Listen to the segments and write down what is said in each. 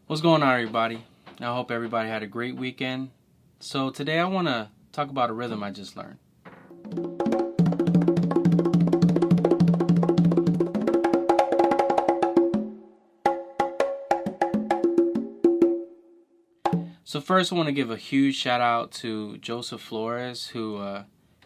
What's going on, everybody? I hope everybody had a great weekend. So today I want to talk about a rhythm I just learned. So first I want to give a huge shout out to Joseph Flores, who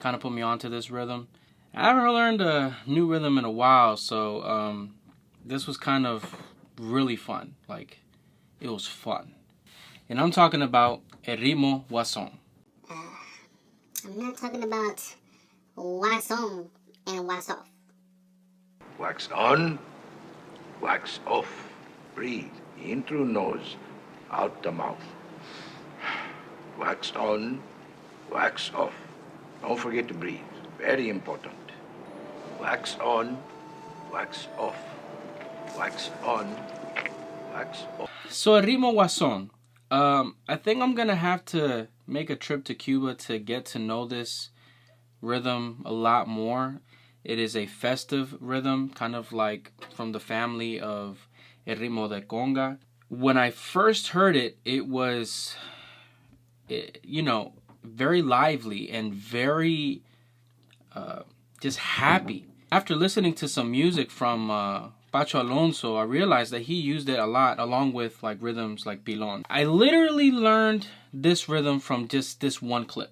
kind of put me onto this rhythm. I haven't learned a new rhythm in a while, so this was kind of really fun. Like, it was fun. And I'm talking about el ritmo Guason. I'm not talking about wax on and wax off. Wax on, wax off. Breathe in through nose, out the mouth. Wax on, wax off. Don't forget to breathe. Very important. Wax on, wax off. Wax on, wax off. So el ritmo Guason. I think I'm gonna have to make a trip to Cuba to get to know this rhythm a lot more. It is a festive rhythm, kind of like from the family of el ritmo de conga. When I first heard it, it was, very lively and very just happy. After listening to some music from Pacho Alonso, I realized that he used it a lot along with like rhythms like Pilon. I literally learned this rhythm from just this one clip.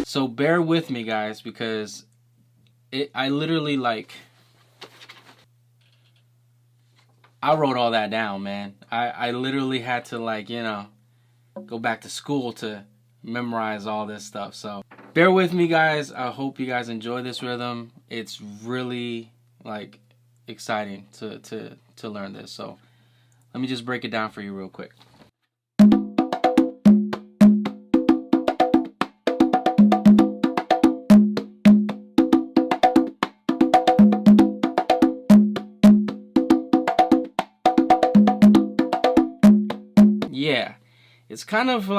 So bear with me, guys, because I literally I wrote all that down, man. I literally had to go back to school to memorize all this stuff. So bear with me, guys. I hope you guys enjoy this rhythm. It's really exciting to learn this. So let me just break it down for you real quick. Yeah, it's kind of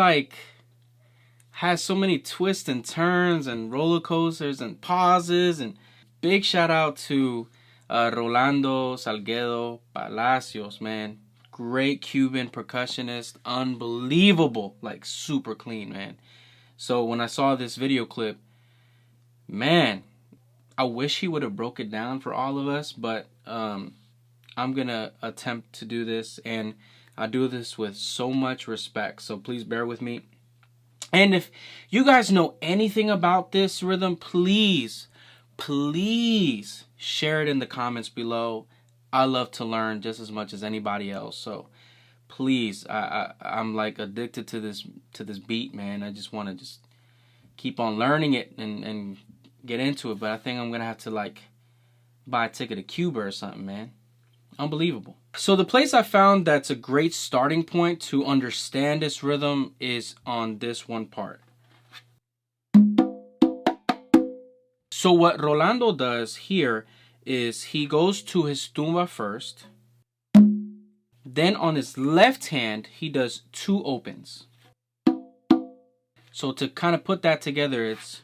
has so many twists and turns and roller coasters and pauses. And big shout out to Rolando Salgado Palacios, man. Great Cuban percussionist, unbelievable, super clean, man. So when I saw this video clip, man, I wish he would have broke it down for all of us, but I'm gonna attempt to do this, and I do this with so much respect, so please bear with me. And if you guys know anything about this rhythm, please share it in the comments below. I love to learn just as much as anybody else, so please, I'm addicted to this beat, man. I just want to keep on learning it and get into it, but I think I'm gonna have to buy a ticket to Cuba or something, man. Unbelievable. So the place I found that's a great starting point to understand this rhythm is on this one part. So what Rolando does here is he goes to his tumba first. Then on his left hand, he does two opens. So to kind of put that together, it's...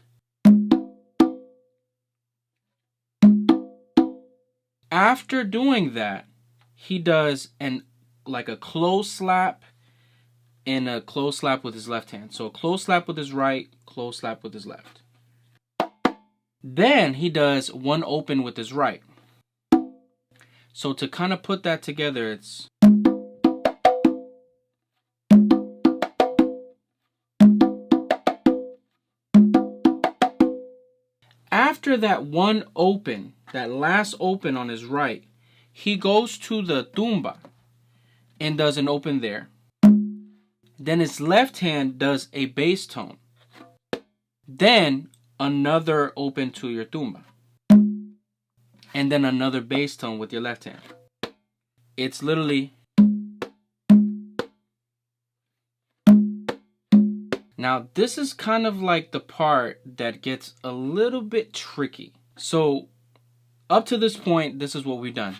After doing that, he does a close slap and a close slap with his left hand. So a close slap with his right, close slap with his left. Then he does one open with his right. So to kind of put that together, it's... After that one open, that last open on his right, he goes to the tumba and does an open there. Then his left hand does a bass tone. Then another open to your tumba. And then another bass tone with your left hand. It's literally... Now this is kind of the part that gets a little bit tricky. So up to this point, this is what we've done.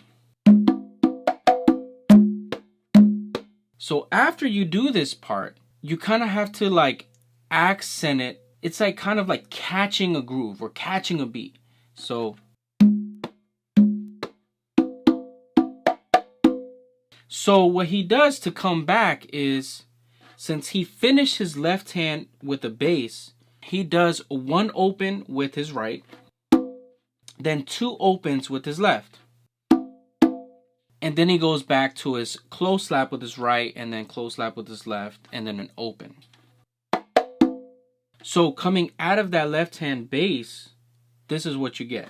So after you do this part, you kind of have to accent it it's like kind of like catching a groove or catching a beat. So what he does to come back is, since he finished his left hand with the bass, he does one open with his right, then two opens with his left. And then he goes back to his close slap with his right, and then close slap with his left, and then an open. So coming out of that left hand bass, this is what you get.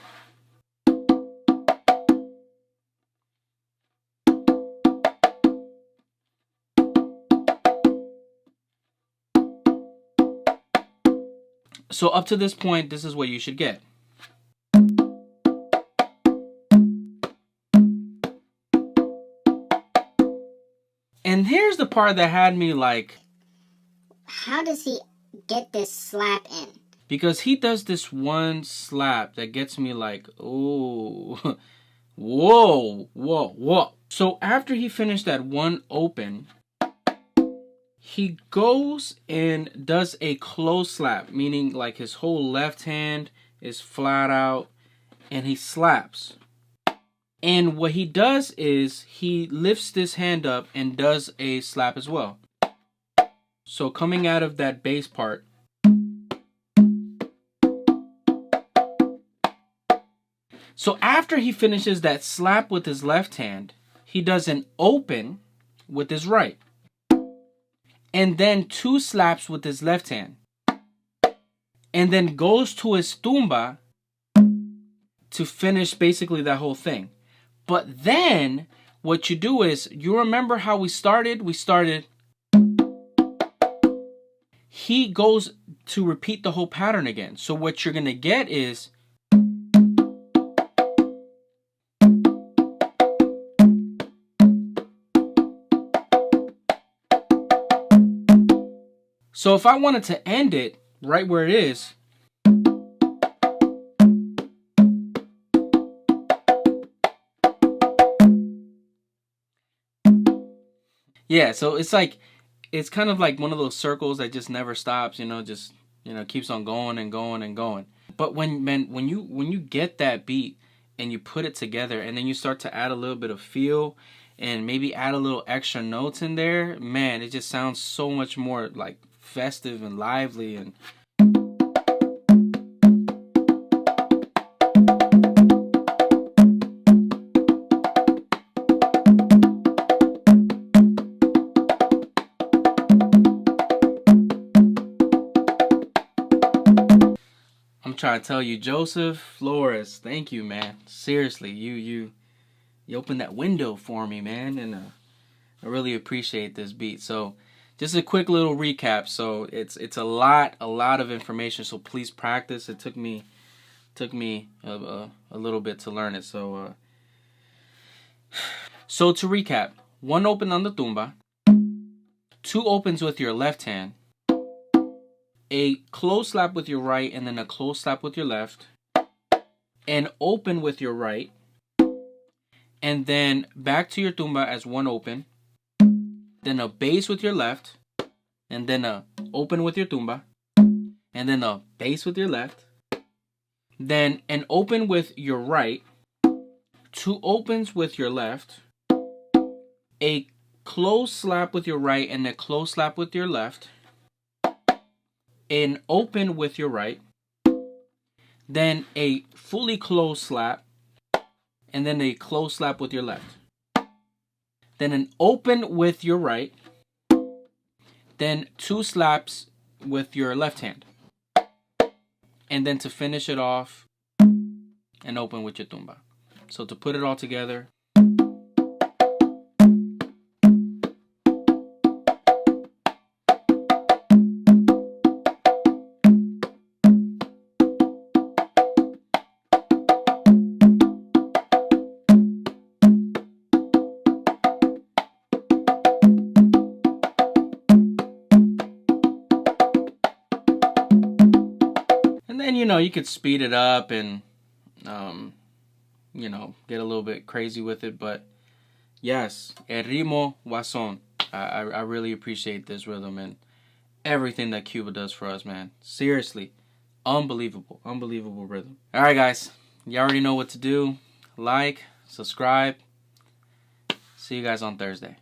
So up to this point, this is what you should get. And here's the part that had me like, how does he get this slap in? Because he does this one slap that gets me like, oh, whoa, whoa, whoa. So after he finished that one open, he goes and does a close slap, meaning like his whole left hand is flat out and he slaps. And what he does is he lifts this hand up and does a slap as well. So coming out of that bass part. So after he finishes that slap with his left hand, he does an open with his right. And then two slaps with his left hand. And then goes to his tumba to finish basically that whole thing. But then what you do is, you remember how we started? We started. He goes to repeat the whole pattern again. So what you're going to get is. So if I wanted to end it right where it is. Yeah, so it's like, it's kind of like one of those circles that just never stops, just, keeps on going and going and going. But when you get that beat and you put it together and then you start to add a little bit of feel and maybe add a little extra notes in there, man, it just sounds so much more like festive and lively. And I'm trying to tell you, Joseph Flores, thank you, man. Seriously, you opened that window for me, man, and I really appreciate this beat. So just a quick little recap. So it's a lot of information. So please practice. It took me a little bit to learn it. So to recap, one open on the tumba, two opens with your left hand, a close slap with your right, and then a close slap with your left, an open with your right, and then back to your tumba as one open, then a bass with your left, and then a open with your tumba, and then a bass with your left, then an open with your right, two opens with your left, a close slap with your right and a close slap with your left, an open with your right, then a fully closed slap, and then a close slap with your left. Then an open with your right, then two slaps with your left hand. And then to finish it off, an open with your tumba. So to put it all together. You could speed it up and, get a little bit crazy with it. But yes, el ritmo Guason. I really appreciate this rhythm. And everything that Cuba does for us, man. Seriously. Unbelievable. Unbelievable rhythm. Alright, guys. You already know what to do. Like, subscribe. See you guys on Thursday.